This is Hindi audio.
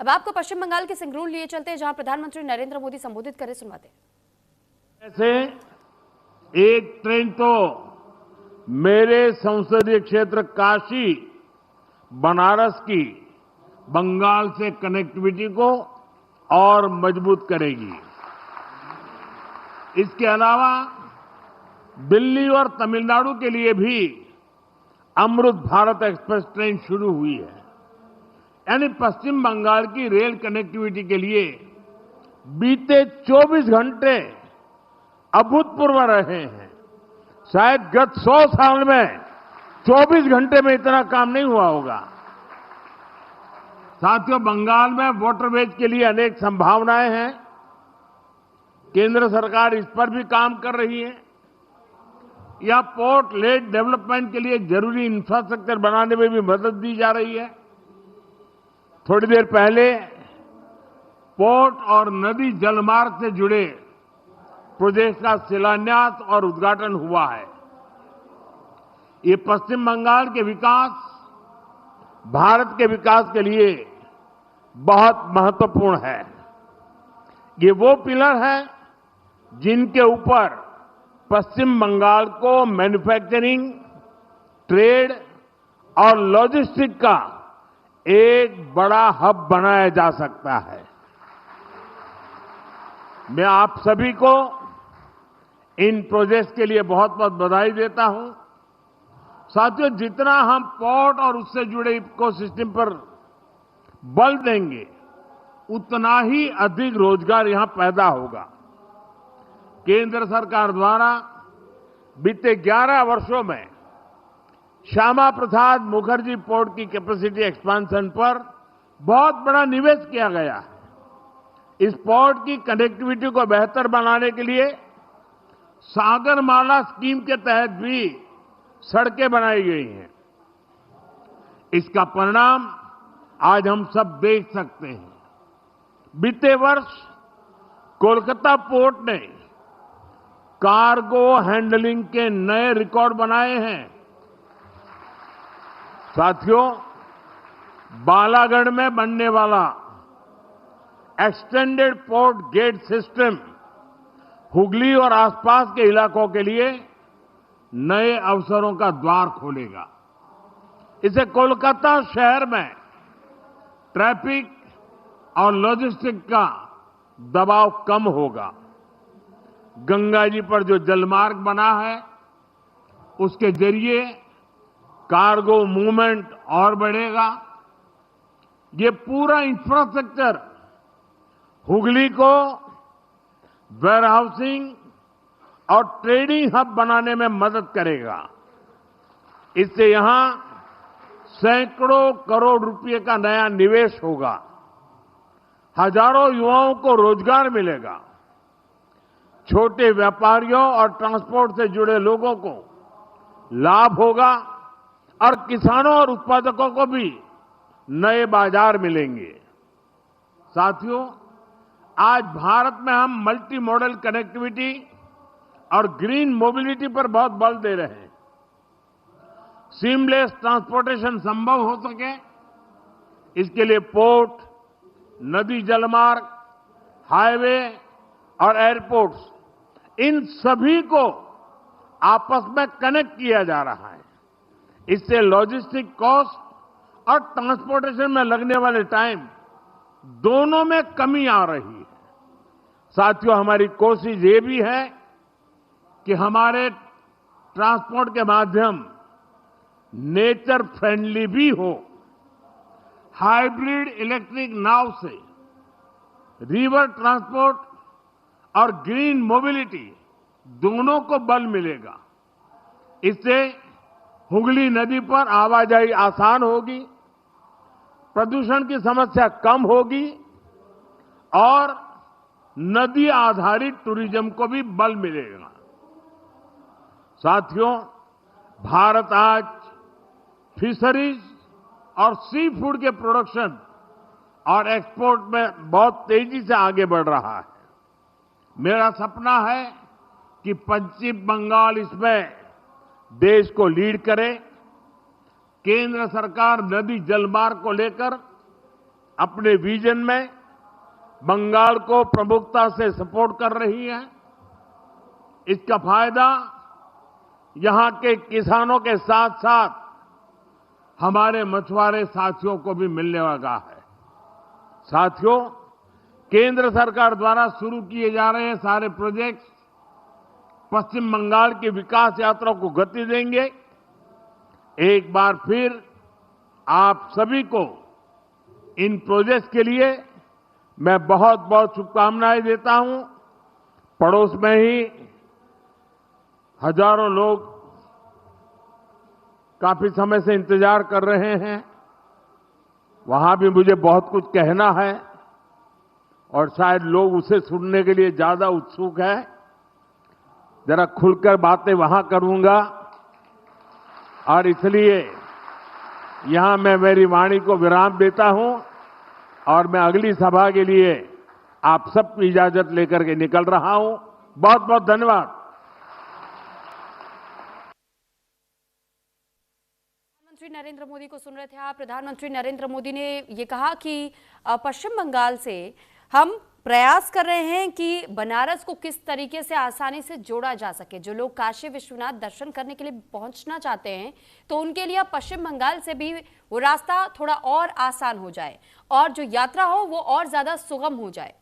अब आपको पश्चिम बंगाल के सिंगरूर लिए चलते हैं, जहां प्रधानमंत्री नरेंद्र मोदी संबोधित करे, सुनवाते हैं। ऐसे एक ट्रेन तो मेरे संसदीय क्षेत्र काशी बनारस की बंगाल से कनेक्टिविटी को और मजबूत करेगी। इसके अलावा दिल्ली और तमिलनाडु के लिए भी अमृत भारत एक्सप्रेस ट्रेन शुरू हुई है। यानी पश्चिम बंगाल की रेल कनेक्टिविटी के लिए बीते 24 घंटे अभूतपूर्व रहे हैं। शायद गत 100 साल में 24 घंटे में इतना काम नहीं हुआ होगा। साथियों, बंगाल में वाटरवेज के लिए अनेक संभावनाएं हैं। केंद्र सरकार इस पर भी काम कर रही है। या पोर्ट लेड डेवलपमेंट के लिए जरूरी इंफ्रास्ट्रक्चर बनाने में भी मदद दी जा रही है। थोड़ी देर पहले पोर्ट और नदी जलमार्ग से जुड़े प्रोजेक्ट का शिलान्यास और उद्घाटन हुआ है। ये पश्चिम बंगाल के विकास, भारत के विकास के लिए बहुत महत्वपूर्ण है। ये वो पिलर है जिनके ऊपर पश्चिम बंगाल को मैन्युफैक्चरिंग, ट्रेड और लॉजिस्टिक का एक बड़ा हब बनाया जा सकता है। मैं आप सभी को इन प्रोजेक्ट्स के लिए बहुत बहुत बधाई देता हूं। साथियों, जितना हम पोर्ट और उससे जुड़े इकोसिस्टम पर बल देंगे, उतना ही अधिक रोजगार यहां पैदा होगा। केंद्र सरकार द्वारा बीते 11 वर्षों में श्यामा प्रसाद मुखर्जी पोर्ट की कैपेसिटी एक्सपेंशन पर बहुत बड़ा निवेश किया गया है। इस पोर्ट की कनेक्टिविटी को बेहतर बनाने के लिए सागरमाला स्कीम के तहत भी सड़कें बनाई गई हैं। इसका परिणाम आज हम सब देख सकते हैं। बीते वर्ष कोलकाता पोर्ट ने कार्गो हैंडलिंग के नए रिकॉर्ड बनाए हैं। साथियों, बालागढ़ में बनने वाला extended port gate system Hooghly और आसपास के इलाकों के लिए नए अवसरों का द्वार खोलेगा। इससे कोलकाता शहर में ट्रैफिक और लॉजिस्टिक का दबाव कम होगा। गंगा जी पर जो जलमार्ग बना है, उसके जरिए कार्गो मूवमेंट और बढ़ेगा। ये पूरा इंफ्रास्ट्रक्चर हुगली को वेयरहाउसिंग और ट्रेडिंग हब बनाने में मदद करेगा। इससे यहां सैकड़ों करोड़ रुपए का नया निवेश होगा। हजारों युवाओं को रोजगार मिलेगा। छोटे व्यापारियों और ट्रांसपोर्ट से जुड़े लोगों को लाभ होगा और किसानों और उत्पादकों को भी नए बाजार मिलेंगे। साथियों, आज भारत में हम मल्टी मॉडल कनेक्टिविटी और ग्रीन मोबिलिटी पर बहुत बल दे रहे हैं। सीमलेस ट्रांसपोर्टेशन संभव हो सके, इसके लिए पोर्ट, नदी जलमार्ग, हाईवे और एयरपोर्ट्स, इन सभी को आपस में कनेक्ट किया जा रहा है। इससे लॉजिस्टिक कॉस्ट और ट्रांसपोर्टेशन में लगने वाले टाइम दोनों में कमी आ रही है। साथियों, हमारी कोशिश ये भी है कि हमारे ट्रांसपोर्ट के माध्यम नेचर फ्रेंडली भी हो। हाइब्रिड इलेक्ट्रिक नाव से रिवर ट्रांसपोर्ट और ग्रीन मोबिलिटी दोनों को बल मिलेगा। इससे हुगली नदी पर आवाजाही आसान होगी, प्रदूषण की समस्या कम होगी और नदी आधारित टूरिज्म को भी बल मिलेगा। साथियों, भारत आज फिशरीज और सी फूड के प्रोडक्शन और एक्सपोर्ट में बहुत तेजी से आगे बढ़ रहा है। मेरा सपना है कि पश्चिम बंगाल इसमें देश को लीड करे। केंद्र सरकार नदी जलमार्ग को लेकर अपने विजन में बंगाल को प्रमुखता से सपोर्ट कर रही है। इसका फायदा यहां के किसानों के साथ साथ हमारे मछुआरे साथियों को भी मिलने वाला है। साथियों, केंद्र सरकार द्वारा शुरू किए जा रहे हैं सारे प्रोजेक्ट्स पश्चिम बंगाल की विकास यात्रा को गति देंगे। एक बार फिर आप सभी को इन प्रोजेक्ट्स के लिए मैं बहुत बहुत शुभकामनाएं देता हूं। पड़ोस में ही हजारों लोग काफी समय से इंतजार कर रहे हैं। वहां भी मुझे बहुत कुछ कहना है और शायद लोग उसे सुनने के लिए ज्यादा उत्सुक है। जरा खुलकर बातें वहां करूंगा और इसलिए यहां मैं मेरी वाणी को विराम देता हूं और मैं अगली सभा के लिए आप सबकी इजाजत लेकर के निकल रहा हूं। बहुत बहुत धन्यवाद। प्रधानमंत्री नरेंद्र मोदी को सुन रहे थे आप। प्रधानमंत्री नरेंद्र मोदी ने ये कहा कि पश्चिम बंगाल से हम प्रयास कर रहे हैं कि बनारस को किस तरीके से आसानी से जोड़ा जा सके। जो लोग काशी विश्वनाथ दर्शन करने के लिए पहुंचना चाहते हैं तो उनके लिए पश्चिम बंगाल से भी वो रास्ता थोड़ा और आसान हो जाए और जो यात्रा हो वो और ज्यादा सुगम हो जाए।